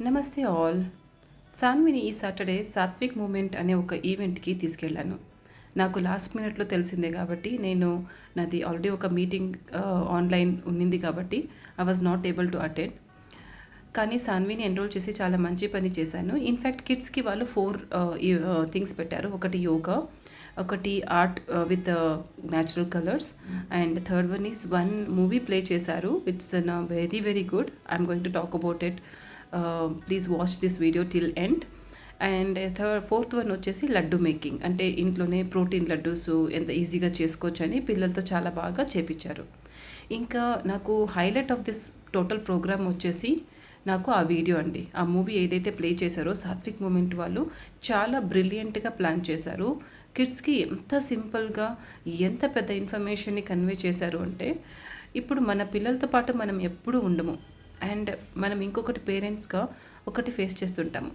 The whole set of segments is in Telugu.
నమస్తే ఆల్. సాన్విని ఈ సాటర్డే సాత్విక్ మూమెంట్ అనే ఒక ఈవెంట్కి తీసుకెళ్ళాను. నాకు లాస్ట్ మినిట్లో తెలిసిందే కాబట్టి నాది ఆల్రెడీ ఒక మీటింగ్ ఆన్లైన్ ఉన్నింది కాబట్టి I was not able to attend. కానీ సాన్విని ఎన్రోల్ చేసి చాలా మంచి పని చేశాను. ఇన్ఫ్యాక్ట్ కిడ్స్కి వాళ్ళు 4 థింగ్స్ పెట్టారు. ఒకటి యోగా, ఒకటి art with natural colours, and third one is one movie play చేశారు. It's very very good. I'm going to talk about it. Please watch this video till end. And fourth one వచ్చేసి లడ్డు మేకింగ్, అంటే ఇంట్లోనే ప్రోటీన్ లడ్డూస్ ఎంత ఈజీగా చేసుకోవచ్చు అని పిల్లలతో చాలా బాగా చేపించారు. ఇంకా నాకు highlight of this total program వచ్చేసి నాకు ఆ వీడియో అండి. ఆ మూవీ ఏదైతే ప్లే చేశారో సాత్విక్ మూమెంట్ వాళ్ళు చాలా బ్రిలియంట్గా ప్లాన్ చేశారు. కిడ్స్కి ఎంత సింపుల్గా ఎంత పెద్ద ఇన్ఫర్మేషన్ని కన్వే చేశారు అంటే, ఇప్పుడు మన పిల్లలతో పాటు మనం ఎప్పుడూ ఉండము. అండ్ మనం ఇంకొకటి పేరెంట్స్గా ఒకటి ఫేస్ చేస్తుంటాము.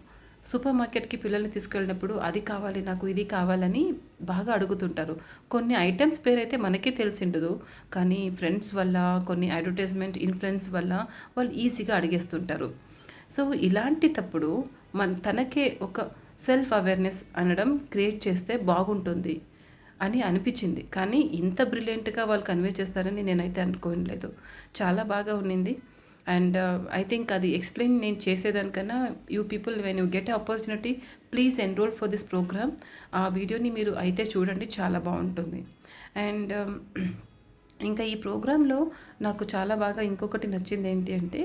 సూపర్ మార్కెట్కి పిల్లల్ని తీసుకెళ్ళినప్పుడు అది కావాలి నాకు, ఇది కావాలని బాగా అడుగుతుంటారు. కొన్ని ఐటమ్స్ పేరైతే మనకే తెలిసిండదు, కానీ ఫ్రెండ్స్ వల్ల, కొన్ని అడ్వర్టైజ్మెంట్ ఇన్ఫ్లుయెన్స్ వల్ల వాళ్ళు ఈజీగా అడిగేస్తుంటారు. సో ఇలాంటి తప్పుడు తనకే ఒక సెల్ఫ్ అవేర్నెస్ అనడం క్రియేట్ చేస్తే బాగుంటుంది అని అనిపించింది. కానీ ఇంత బ్రిలియంట్గా వాళ్ళు కన్వే చేస్తారని నేనైతే అనుకోలేదు. చాలా బాగా ఉన్నింది. అండ్ ఐ థింక్ అది ఎక్స్ప్లెయిన్ నేను చేసేదానికన్నా you people when you get opportunity please enrol for this programme. ఆ వీడియోని మీరు అయితే చూడండి, చాలా బాగుంటుంది. అండ్ ఇంకా ఈ ప్రోగ్రాంలో నాకు చాలా బాగా ఇంకొకటి నచ్చింది ఏంటి అంటే,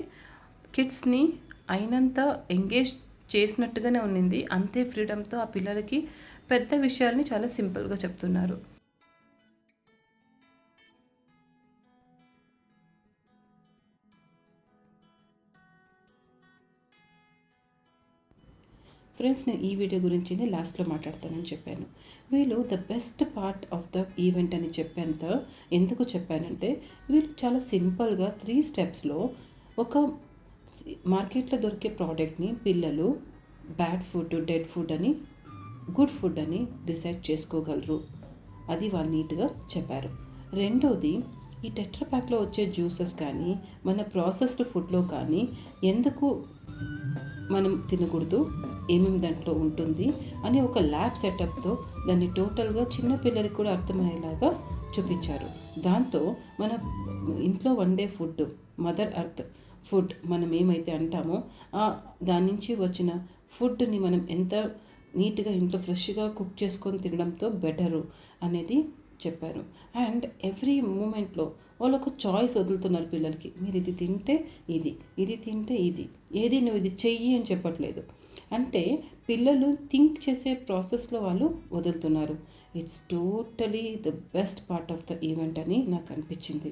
కిడ్స్ని అయినంత ఎంగేజ్ చేసినట్టుగానే ఉన్నింది. అంతే ఫ్రీడమ్తో ఆ పిల్లలకి పెద్ద విషయాల్ని చాలా సింపుల్గా చెప్తున్నారు. ఫ్రెండ్స్, నేను ఈ వీడియో గురించి లాస్ట్లో మాట్లాడతానని చెప్పాను. వీళ్ళు the best part of the event అని చెప్పేంత ఎందుకు చెప్పానంటే, వీళ్ళు చాలా సింపుల్గా 3 స్టెప్స్లో ఒక మార్కెట్లో దొరికే ప్రోడక్ట్ని పిల్లలు బ్యాడ్ ఫుడ్, డెడ్ ఫుడ్ అని, గుడ్ ఫుడ్ అని డిసైడ్ చేసుకోగలరు. అది వాళ్ళు నీట్గా చెప్పారు. రెండోది, ఈ టెట్రా ప్యాక్లో వచ్చే జ్యూసెస్ కానీ, మన ప్రాసెస్డ్ ఫుడ్లో కానీ ఎందుకు మనం తినకూడదు, ఏమేమి దాంట్లో ఉంటుంది అని ఒక ల్యాబ్ సెటప్తో దాన్ని టోటల్గా చిన్నపిల్లలకి కూడా అర్థమయ్యేలాగా చూపించారు. దాంతో మన ఇంట్లో వండే ఫుడ్, మదర్ అర్త్ ఫుడ్ మనం ఏమైతే అంటామో దాని నుంచి వచ్చిన ఫుడ్ని మనం ఎంత నీట్గా ఇంట్లో ఫ్రెష్గా కుక్ చేసుకొని తినడంతో బెటరు అనేది చెప్పారు. అండ్ ఎవ్రీ మూమెంట్లో వాళ్ళు ఒక చాయిస్ వదులుతున్నారు పిల్లలకి. మీరు ఇది తింటే ఇది, ఇది తింటే ఇది, ఏది నువ్వు ఇది చెయ్యి అని చెప్పట్లేదు. అంటే పిల్లలు థింక్ చేసే ప్రాసెస్లో వాళ్ళు వదులుతున్నారు. It's totally the best part of the event అని నాకు అనిపించింది.